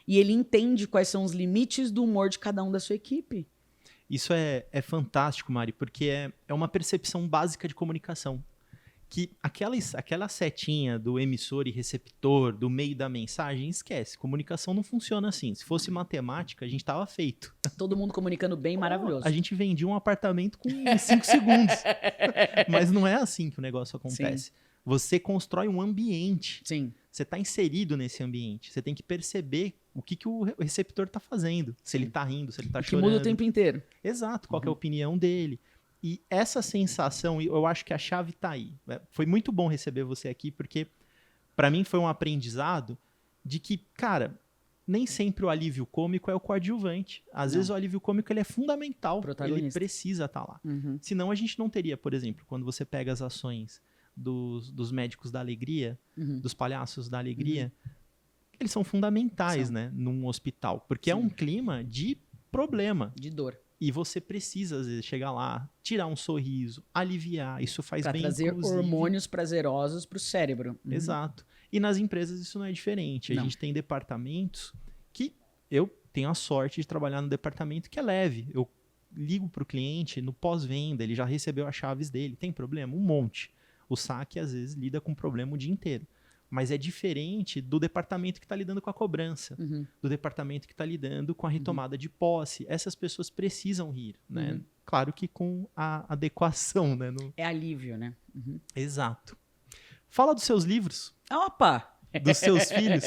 e ele entende quais são os limites do humor de cada um da sua equipe. Isso é fantástico, Mari, porque é uma percepção básica de comunicação. Que aquela setinha do emissor e receptor, do meio da mensagem, esquece. Comunicação não funciona assim. Se fosse matemática, a gente tava feito. Todo mundo comunicando bem, maravilhoso. A gente vendia um apartamento com 5 segundos. Mas não é assim que o negócio acontece. Sim. Você constrói um ambiente. Sim. Você está inserido nesse ambiente. Você tem que perceber o que o receptor está fazendo. Se ele está rindo, se ele está chorando. Que muda o tempo inteiro. Exato. Qual que é a opinião dele. E essa sensação, eu acho que a chave está aí. Foi muito bom receber você aqui, porque para mim foi um aprendizado de que, cara, nem sempre o alívio cômico é o coadjuvante. Às vezes o alívio cômico ele é fundamental. Ele precisa estar lá. Senão a gente não teria, por exemplo, quando você pega as ações dos médicos da alegria, dos palhaços da alegria, eles são fundamentais, né, num hospital. Porque é um clima de problema. De dor. E você precisa, às vezes, chegar lá, tirar um sorriso, aliviar. Isso faz bem, trazer hormônios prazerosos para o cérebro. Exato. E nas empresas isso não é diferente. A gente tem departamentos que eu tenho a sorte de trabalhar no departamento que é leve. Eu ligo para o cliente no pós-venda, ele já recebeu as chaves dele. Tem problema? Um monte. O saque, às vezes, lida com problema o dia inteiro. Mas é diferente do departamento que está lidando com a cobrança, do departamento que está lidando com a retomada de posse. Essas pessoas precisam rir, né? Claro que com a adequação, né? É alívio, né? Exato. Fala dos seus livros. Opa! Dos seus filhos.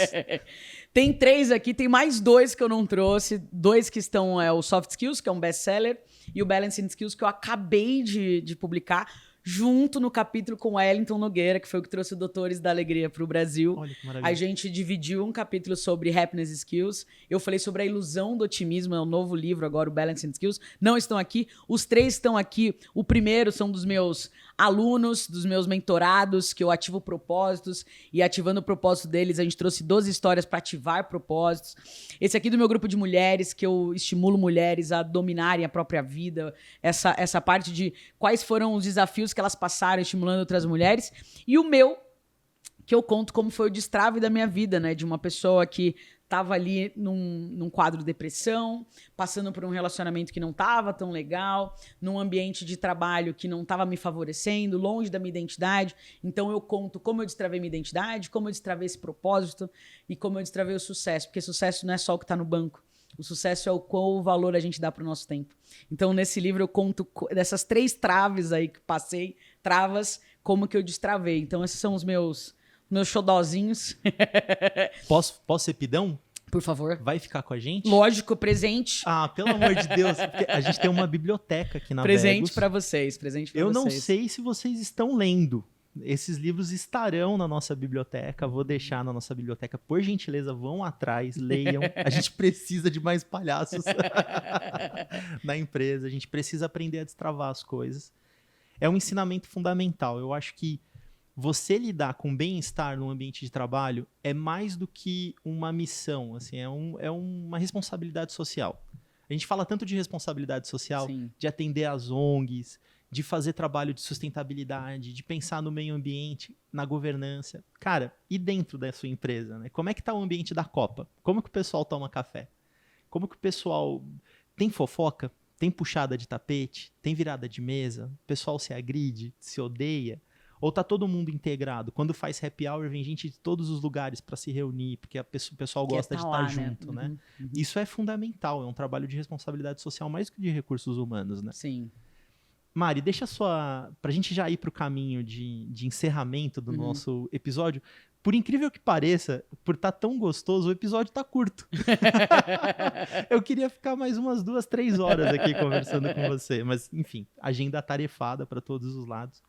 Tem 3 aqui, tem mais 2 que eu não trouxe. 2 que estão, o Soft Skills, que é um best-seller, e o Balancing Skills, que eu acabei de publicar. junto no capítulo com Wellington Nogueira, que foi o que trouxe o Doutores da Alegria para o Brasil. Olha que maravilha. A gente dividiu um capítulo sobre Happiness Skills. Eu falei sobre a ilusão do otimismo, é um novo livro agora, o Balancing Skills. Não estão aqui. Os 3 estão aqui. O primeiro são dos meus alunos, dos meus mentorados, que eu ativo propósitos. E ativando o propósito deles, a gente trouxe 12 histórias para ativar propósitos. Esse aqui do meu grupo de mulheres, que eu estimulo mulheres a dominarem a própria vida. Essa parte de quais foram os desafios que elas passaram estimulando outras mulheres. E o meu, que eu conto como foi o destrave da minha vida, né? De uma pessoa que estava ali num quadro de depressão, passando por um relacionamento que não estava tão legal, num ambiente de trabalho que não estava me favorecendo, longe da minha identidade. Então eu conto como eu destravei minha identidade, como eu destravei esse propósito e como eu destravei o sucesso. Porque sucesso não é só o que está no banco. O sucesso é qual valor a gente dá para o nosso tempo. Então, nesse livro, eu conto dessas 3 traves aí que passei, travas, como que eu destravei. Então, esses são os meus xodozinhos. Posso ser pidão? Por favor. Vai ficar com a gente? Lógico, presente. Ah, pelo amor de Deus. A gente tem uma biblioteca aqui na Presente para vocês, presente para vocês. Eu não sei se vocês estão lendo. Esses livros estarão na nossa biblioteca. Vou deixar na nossa biblioteca. Por gentileza, vão atrás, leiam. A gente precisa de mais palhaços na empresa. A gente precisa aprender a destravar as coisas. É um ensinamento fundamental. Eu acho que você lidar com bem-estar no ambiente de trabalho é mais do que uma missão. Assim, é uma responsabilidade social. A gente fala tanto de responsabilidade social, Sim. de atender às ONGs, de fazer trabalho de sustentabilidade, de pensar no meio ambiente, na governança. Cara, e dentro da sua empresa, né? Como é que tá o ambiente da Copa? Como que o pessoal toma café? Como que o pessoal tem fofoca? Tem puxada de tapete? Tem virada de mesa? O pessoal se agride? Se odeia? Ou tá todo mundo integrado? Quando faz happy hour, vem gente de todos os lugares para se reunir, porque o pessoal gosta de estar junto, né? Isso é fundamental, é um trabalho de responsabilidade social mais do que de recursos humanos, né? Sim. Mari, deixa pra gente já ir pro caminho de encerramento do nosso episódio. Por incrível que pareça, por estar tão gostoso, o episódio tá curto. Eu queria ficar mais umas 2, 3 horas aqui conversando com você. Mas, enfim, agenda atarefada para todos os lados.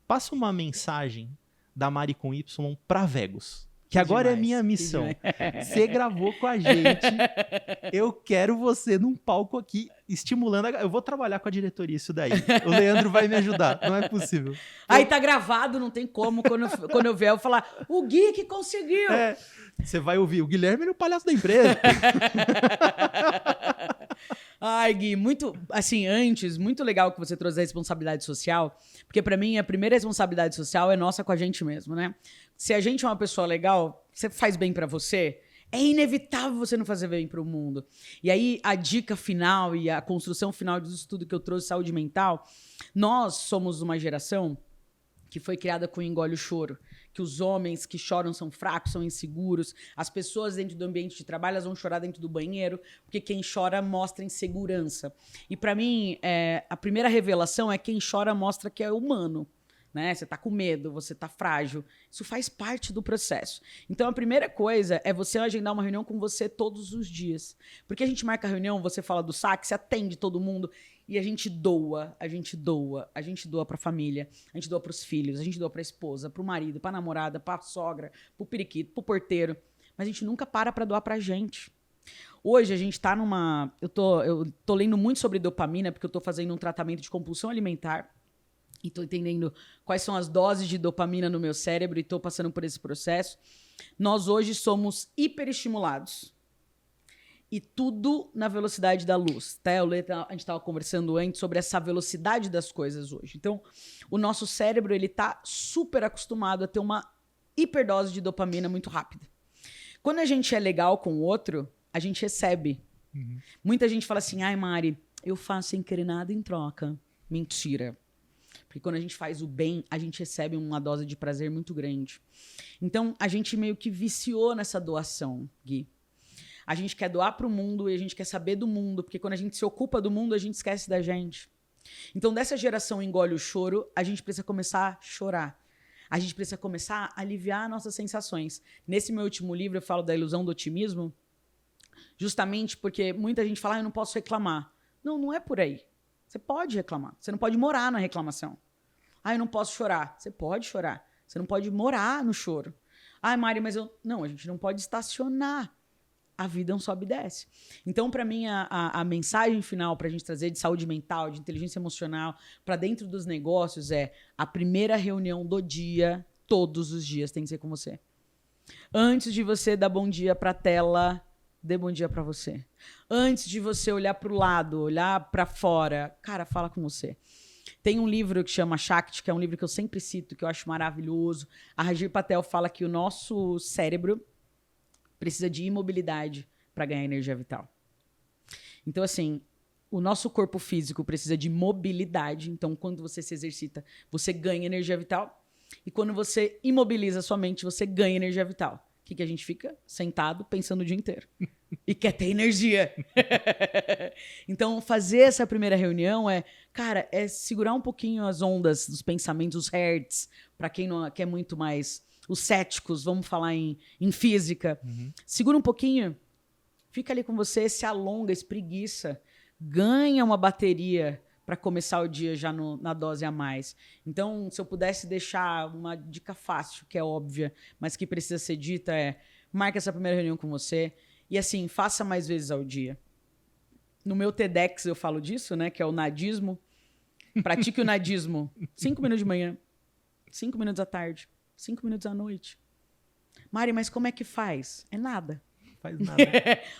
Passa uma mensagem da Mari com Y pra Vegos. Que agora demais, é minha missão. Você gravou com a gente. Eu quero você num palco aqui, estimulando. Eu vou trabalhar com a diretoria isso daí. O Leandro vai me ajudar. Não é possível. Aí tá gravado, não tem como. Quando eu vier, eu falar, o Gui que conseguiu. Você vai ouvir, o Guilherme era o palhaço da empresa. Ai, Gui, muito legal que você trouxe a responsabilidade social, porque pra mim a primeira responsabilidade social é nossa com a gente mesmo, né? Se a gente é uma pessoa legal, você faz bem pra você, é inevitável você não fazer bem pro mundo. E aí a dica final e a construção final disso tudo que eu trouxe, saúde mental, nós somos uma geração que foi criada com engole o choro, que os homens que choram são fracos, são inseguros, as pessoas dentro do ambiente de trabalho elas vão chorar dentro do banheiro, porque quem chora mostra insegurança. E para mim, a primeira revelação é quem chora mostra que é humano. Né? Você tá com medo, você tá frágil. Isso faz parte do processo. Então, a primeira coisa é você agendar uma reunião com você todos os dias. Porque a gente marca a reunião, você fala do saque, você atende todo mundo e a gente doa pra família, a gente doa pros filhos, a gente doa pra esposa, pro marido, pra namorada, pra sogra, pro periquito, pro porteiro. Mas a gente nunca para doar pra gente. Hoje a gente tá numa... Eu tô lendo muito sobre dopamina, porque eu tô fazendo um tratamento de compulsão alimentar. E estou entendendo quais são as doses de dopamina no meu cérebro e estou passando por esse processo. Nós hoje somos hiperestimulados. E tudo na velocidade da luz. Tá? A gente estava conversando antes sobre essa velocidade das coisas hoje. Então, o nosso cérebro está super acostumado a ter uma hiperdose de dopamina muito rápida. Quando a gente é legal com o outro, a gente recebe. Muita gente fala assim, ai Mari, eu faço sem querer nada em troca. Mentira. Porque quando a gente faz o bem, a gente recebe uma dose de prazer muito grande. Então, a gente meio que viciou nessa doação, Gui. A gente quer doar para o mundo e a gente quer saber do mundo, porque quando a gente se ocupa do mundo, a gente esquece da gente. Então, dessa geração engole o choro, a gente precisa começar a chorar. A gente precisa começar a aliviar nossas sensações. Nesse meu último livro, eu falo da ilusão do otimismo, justamente porque muita gente fala, eu não posso reclamar. Não, não é por aí. Você pode reclamar. Você não pode morar na reclamação. Eu não posso chorar. Você pode chorar. Você não pode morar no choro. Mari, mas eu... Não, a gente não pode estacionar. A vida é um sobe e desce. Então, para mim, a mensagem final para a gente trazer de saúde mental, de inteligência emocional, para dentro dos negócios é a primeira reunião do dia, todos os dias, tem que ser com você. Antes de você dar bom dia para a tela, dê bom dia para você. Antes de você olhar para o lado, olhar para fora, cara, fala com você. Tem um livro que chama Shakti, que é um livro que eu sempre cito, que eu acho maravilhoso. A Rajir Patel fala que o nosso cérebro precisa de imobilidade para ganhar energia vital. Então, assim, o nosso corpo físico precisa de mobilidade. Então, quando você se exercita, você ganha energia vital. E quando você imobiliza a sua mente, você ganha energia vital. O que a gente fica? Sentado, pensando o dia inteiro. E quer ter energia. Então, fazer essa primeira reunião é segurar um pouquinho as ondas dos pensamentos, os hertz, para quem não quer muito mais... Os céticos, vamos falar em física. Segura um pouquinho, fica ali com você, se alonga, espreguiça, ganha uma bateria para começar o dia já na dose a mais. Então, se eu pudesse deixar uma dica fácil, que é óbvia, mas que precisa ser dita, marque essa primeira reunião com você e, assim, faça mais vezes ao dia. No meu TEDx eu falo disso, né, que é o nadismo. Pratique o nadismo 5 minutos de manhã, 5 minutos à tarde, 5 minutos à noite. Mari, mas como é que faz? É nada. Faz nada.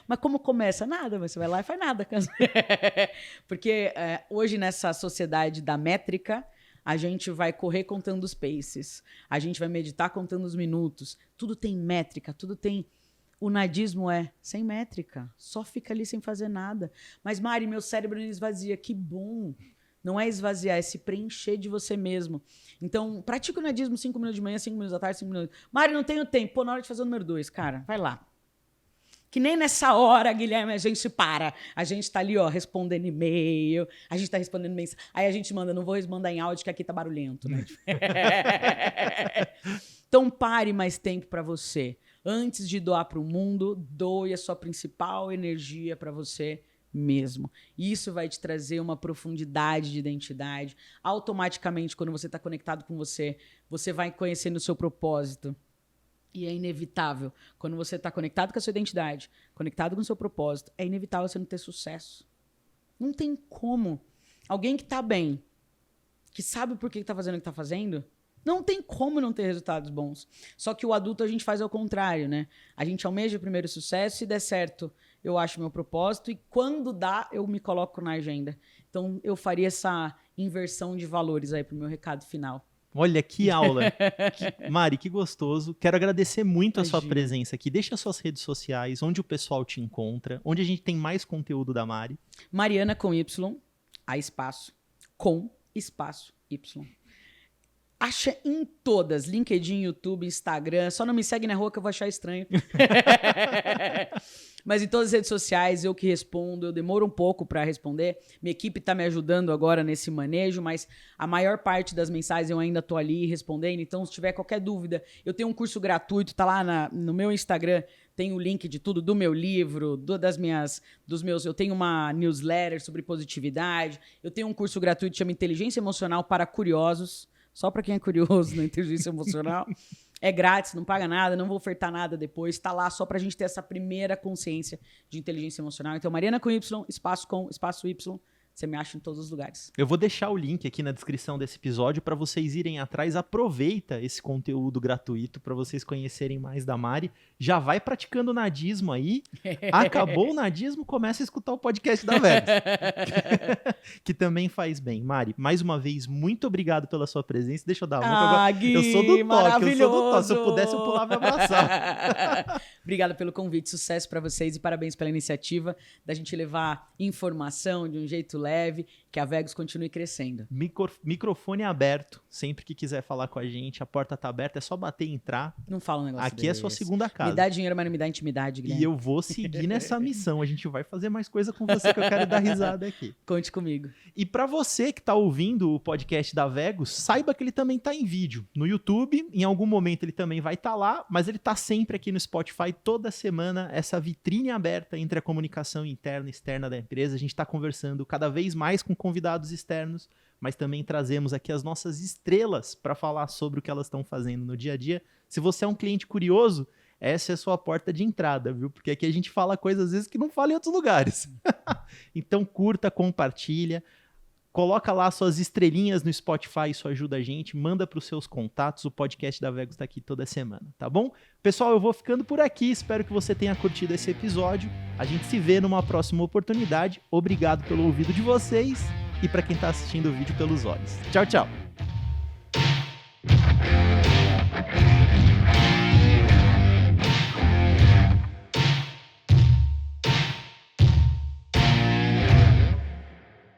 Mas como começa? Nada. Você vai lá e faz nada. Porque hoje, nessa sociedade da métrica, a gente vai correr contando os paces. A gente vai meditar contando os minutos. Tudo tem métrica, tudo tem... O nadismo é sem métrica. Só fica ali sem fazer nada. Mas, Mari, meu cérebro não esvazia. Que bom. Não é esvaziar, é se preencher de você mesmo. Então, pratica o nadismo 5 minutos de manhã, 5 minutos da tarde, 5 minutos. Mari, não tenho tempo. Pô, na hora de fazer o número 2, cara, vai lá. Que nem nessa hora, Guilherme, a gente para. A gente tá ali, ó, respondendo e-mail, a gente tá respondendo mensagem. Aí a gente manda, não vou mandar em áudio, que aqui tá barulhento, né? Então, pare mais tempo para você. Antes de doar para o mundo, doe a sua principal energia para você mesmo. Isso vai te trazer uma profundidade de identidade. Automaticamente, quando você está conectado com você, você vai conhecendo o seu propósito. E é inevitável. Quando você está conectado com a sua identidade, conectado com o seu propósito, é inevitável você não ter sucesso. Não tem como. Alguém que está bem, que sabe por que está fazendo o que está fazendo, não tem como não ter resultados bons. Só que o adulto a gente faz ao contrário, né? A gente almeja o primeiro sucesso, se der certo, eu acho meu propósito, e quando dá, eu me coloco na agenda. Então, eu faria essa inversão de valores aí pro meu recado final. Olha, que aula. Mari, que gostoso. Quero agradecer muito a sua presença aqui. Deixa as suas redes sociais, onde o pessoal te encontra, onde a gente tem mais conteúdo da Mari. Mariana com Y, a espaço, com espaço Y. Acha em todas, LinkedIn, YouTube, Instagram. Só não me segue na rua que eu vou achar estranho. Mas em todas as redes sociais, eu que respondo. Eu demoro um pouco para responder. Minha equipe está me ajudando agora nesse manejo, mas a maior parte das mensagens eu ainda estou ali respondendo. Então, se tiver qualquer dúvida, eu tenho um curso gratuito, tá lá no meu Instagram. Tem o link de tudo, do meu livro, eu tenho uma newsletter sobre positividade. Eu tenho um curso gratuito que chama Inteligência Emocional para Curiosos. Só para quem é curioso na inteligência emocional. É grátis, não paga nada, não vou ofertar nada depois. Está lá só para a gente ter essa primeira consciência de inteligência emocional. Então, Mariana com Y, espaço com, espaço Y. Você me acha em todos os lugares. Eu vou deixar o link aqui na descrição desse episódio para vocês irem atrás. Aproveita esse conteúdo gratuito para vocês conhecerem mais da Mari. Já vai praticando o nadismo aí. Acabou o nadismo, começa a escutar o podcast da Vegas. Que também faz bem. Mari, mais uma vez, muito obrigado pela sua presença. Deixa eu dar uma. Gui, eu sou do toque. Se eu pudesse, eu pulava e abraçava. Obrigada pelo convite. Sucesso para vocês e parabéns pela iniciativa da gente levar informação de um jeito leve, que a Vegas continue crescendo. Microfone aberto, sempre que quiser falar com a gente, a porta tá aberta, é só bater e entrar. Não fala um negócio Aqui desse. É sua segunda casa. Me dá dinheiro, mas não me dá intimidade, Guilherme. E eu vou seguir nessa missão, a gente vai fazer mais coisa com você que eu quero dar risada aqui. Conte comigo. E para você que tá ouvindo o podcast da Vegas, saiba que ele também tá em vídeo no YouTube, em algum momento ele também vai estar lá, mas ele tá sempre aqui no Spotify, toda semana, essa vitrine aberta entre a comunicação interna e externa da empresa. A gente tá conversando cada vez mais com convidados externos mas também trazemos aqui as nossas estrelas para falar sobre o que elas estão fazendo no dia a dia. Se você é um cliente curioso, essa é a sua porta de entrada, viu? Porque aqui a gente fala coisas às vezes que não fala em outros lugares. Então curta, compartilha. Coloca lá suas estrelinhas no Spotify, isso ajuda a gente. Manda para os seus contatos, o podcast da Vegos está aqui toda semana, tá bom? Pessoal, eu vou ficando por aqui, espero que você tenha curtido esse episódio. A gente se vê numa próxima oportunidade. Obrigado pelo ouvido de vocês e para quem está assistindo o vídeo pelos olhos. Tchau, tchau!